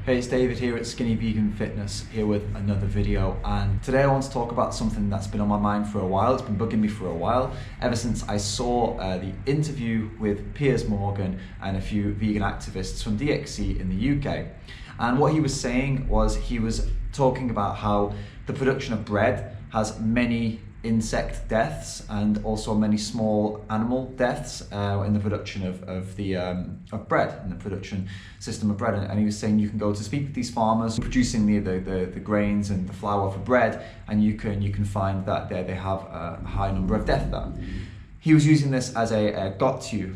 Hey, it's David here at Skinny Vegan Fitness, here with another video, and today I want to talk about something that's been on my mind for a while. It's been bugging me for a while, ever since I saw the interview with Piers Morgan and a few vegan activists from DXC in the UK. And what he was saying was, he was talking about how the production of bread has many insect deaths and also many small animal deaths in the production of bread, in the production system of bread. And he was saying you can go to speak with these farmers producing the grains and the flour for bread, and you can find that they have a high number of deaths there. He was using this as a gotya,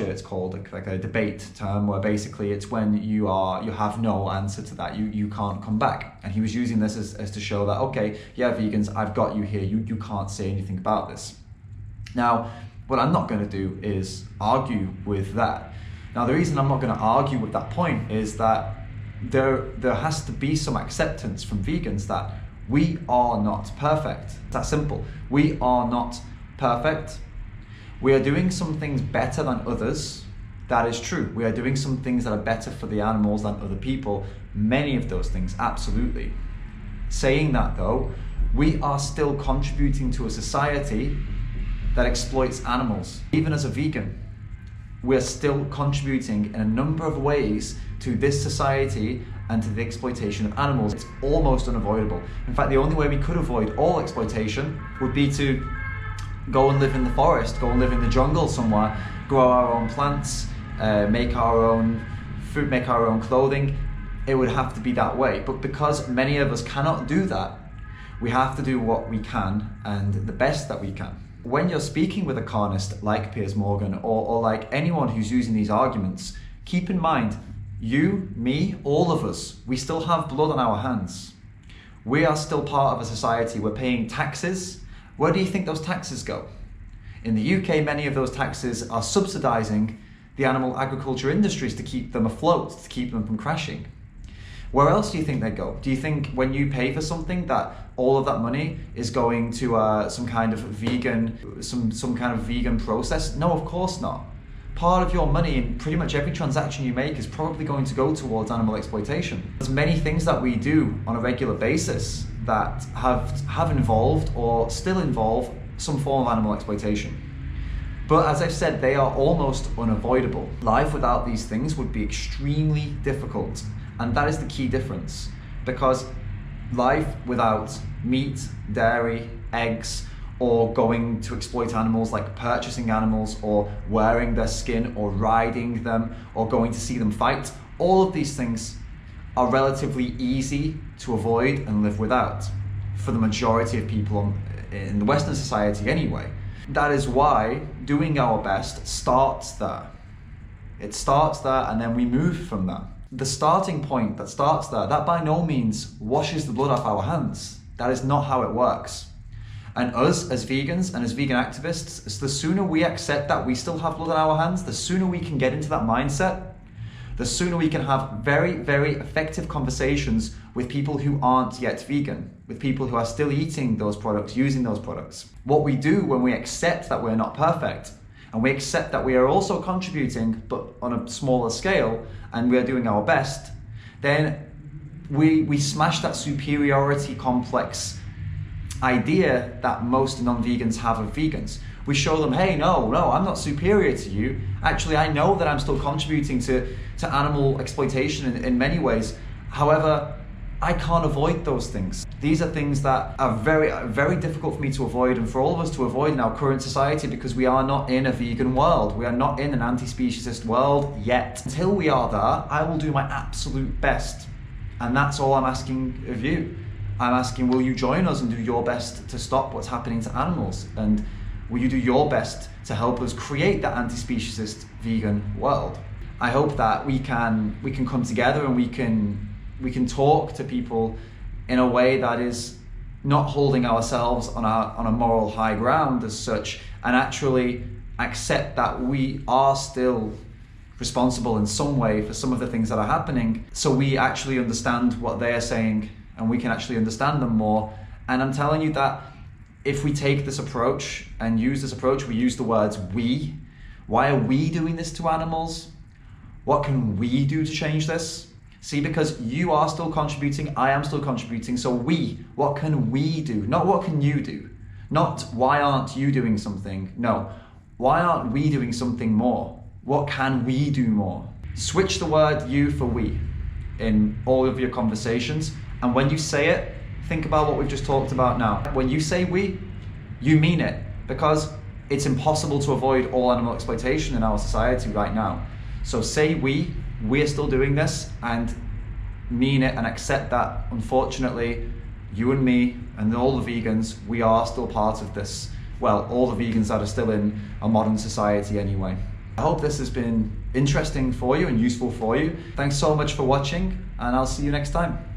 it's called, like a debate term, where basically it's when you have no answer to that, you can't come back. And he was using this as to show that, okay, yeah, vegans, I've got you here, you can't say anything about this. Now, what I'm not going to do is argue with that. Now, the reason I'm not going to argue with that point is that there has to be some acceptance from vegans that we are not perfect. It's that simple. We are not perfect. We are doing some things better than others. That is true. We are doing some things that are better for the animals than other people. Many of those things, absolutely. Saying that though, we are still contributing to a society that exploits animals. Even as a vegan, we're still contributing in a number of ways to this society and to the exploitation of animals. It's almost unavoidable. In fact, the only way we could avoid all exploitation would be to go and live in the forest, go and live in the jungle somewhere, grow our own plants, make our own food, make our own clothing. It would have to be that way. But because many of us cannot do that, we have to do what we can and the best that we can. When you're speaking with a carnist like Piers Morgan or like anyone who's using these arguments, keep in mind, you, me, all of us, we still have blood on our hands. We are still part of a society. We're paying taxes. Where do you think those taxes go? In the UK, many of those taxes are subsidising the animal agriculture industries to keep them afloat, to keep them from crashing. Where else do you think they go? Do you think when you pay for something that all of that money is going to some kind of vegan process? No, of course not. Part of your money in pretty much every transaction you make is probably going to go towards animal exploitation. There's many things that we do on a regular basis that have involved or still involve some form of animal exploitation. But as I've said, they are almost unavoidable. Life without these things would be extremely difficult. And that is the key difference. Because life without meat, dairy, eggs, or going to exploit animals, like purchasing animals or wearing their skin or riding them or going to see them fight, all of these things are relatively easy to avoid and live without for the majority of people in the Western society anyway. That is why doing our best starts there. It starts there and then we move from there. The starting point that starts there, that by no means washes the blood off our hands. That is not how it works. And us as vegans and as vegan activists, the sooner we accept that we still have blood on our hands, the sooner we can get into that mindset, the sooner we can have very, very effective conversations with people who aren't yet vegan, with people who are still eating those products, using those products. What we do when we accept that we're not perfect, and we accept that we are also contributing, but on a smaller scale, and we are doing our best, then we smash that superiority complex idea that most non-vegans have of vegans. We show them, hey, no, I'm not superior to you. Actually, I know that I'm still contributing to animal exploitation in many ways. However, I can't avoid those things. These are things that are very, very difficult for me to avoid and for all of us to avoid in our current society, because we are not in a vegan world. We are not in an anti-speciesist world yet. Until we are there, I will do my absolute best. And that's all I'm asking of you. I'm asking, will you join us and do your best to stop what's happening to animals? And will you do your best to help us create that anti-speciesist vegan world? I hope that we can come together and we can talk to people in a way that is not holding ourselves on a moral high ground as such, and actually accept that we are still responsible in some way for some of the things that are happening, so we actually understand what they are saying and we can actually understand them more. And I'm telling you that if we take this approach and use this approach, we use the words we. Why are we doing this to animals? What can we do to change this? See, because you are still contributing, I am still contributing, so what can we do? Not what can you do? Not why aren't you doing something? No, why aren't we doing something more? What can we do more? Switch the word you for we in all of your conversations, and when you say it, think about what we've just talked about now. When you say we, you mean it, because it's impossible to avoid all animal exploitation in our society right now. So say we're still doing this, and mean it and accept that, unfortunately, you and me and all the vegans, we are still part of this. Well, all the vegans that are still in a modern society anyway. I hope this has been interesting for you and useful for you. Thanks so much for watching, and I'll see you next time.